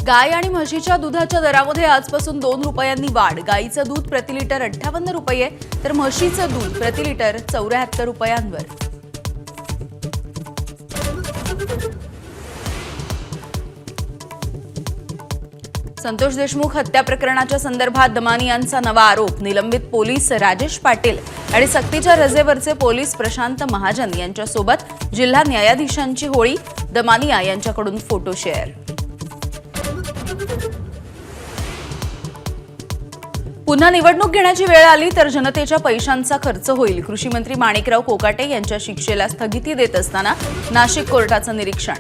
गाय आणि म्हशीच्या दुधाच्या दरामध्ये आजपासून 2 रुपयांनी वाढ। गाईचं दूध प्रति लिटर 58 रुपये तर म्हशीचं दूध प्रति लिटर 74 रुपयांवर। संतोष देशमुख हत्या प्रकरणाच्या संदर्भात दमानी यांचा नवा आरोप। निलंबित पोलीस राजेश पाटील आणि सक्तीच्या रजेवरचे पोलीस प्रशांत महाजन यांच्यासोबत जिल्हा न्यायाधीशांची होळी। दमानिया यांच्याकडून फोटो शेअर। पुन्हा निवडणूक घेण्याची वेळ आली तर जनतेच्या पैशांचा खर्च होईल। कृषी मंत्री माणिकराव कोकाटे यांच्या शिक्षेला स्थगिती देत असताना नाशिक कोर्टाचं निरीक्षण।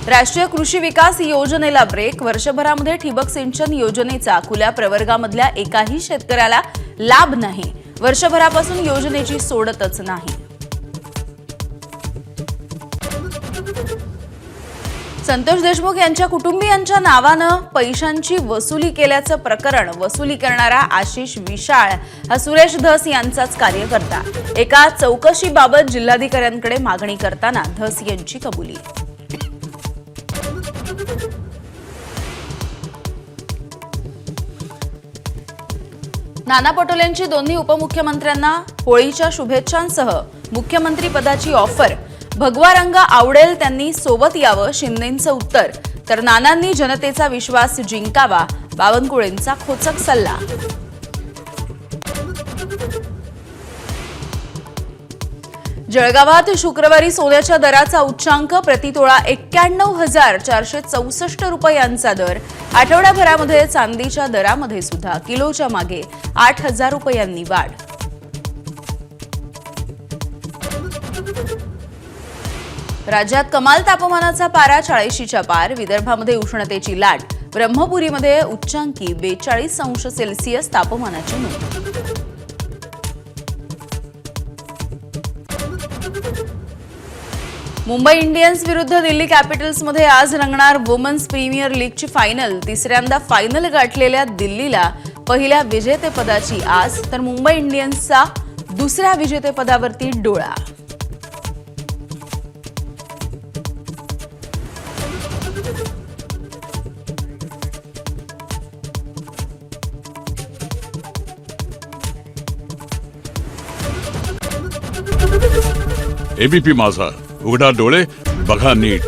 राष्ट्रीय कृषी विकास योजनेला ब्रेक। वर्षभरामध्ये ठिबक सिंचन योजनेचा खुल्या प्रवर्गामधल्या एकाही शेतकऱ्याला लाभ नाही। वर्षभरापासून योजनेची सोडतच नाही। संतोष देशमुख यांच्या कुटुंबियांच्या नावानं पैशांची वसुली केल्याचं प्रकरण। वसुली करणारा आशिष विशाळ हा सुरेश धस यांचाच कार्यकर्ता। एका चौकशीबाबत जिल्हाधिकाऱ्यांकडे मागणी करताना धस यांची कबुली। नाना पटोलेंची दोन्ही उपमुख्यमंत्र्यांना होळीच्या शुभेच्छांसह मुख्यमंत्री पदाची ऑफर। भगवा रंग आवडेल त्यांनी सोबत यावं शिंदेंचं उत्तर। तर नानांनी जनतेचा विश्वास जिंकावा बावनकुळेंचा खोचक सल्ला। जळगावात शुक्रवारी सोन्याच्या दराचा उच्चांक। प्रतितोळा 91,464 रुपयांचा दर। आठवड्याभरामध्ये चांदीच्या दरामध्ये सुद्धा किलोच्या मागे 8,000 रुपयांनी वाढ। राज्यात कमाल तापमानाचा पारा 40च्या पार। विदर्भामध्ये उष्णतेची लाट। ब्रह्मपुरीमध्ये उच्चांकी 42 अंश सेल्सिअस तापमानाची नोंद। मुंबई इंडियन्स विरुद्ध दिल्ली कॅपिटल्समध्ये आज रंगणार वुमन्स प्रीमियर लीगची फायनल। तिसऱ्यांदा फायनल गाठलेल्या दिल्लीला पहिल्या विजेतेपदाची आस तर मुंबई इंडियन्सचा दुसऱ्या विजेतेपदावरती डोळा। एबीपी माझा, उघडा डोळे बघा नीट।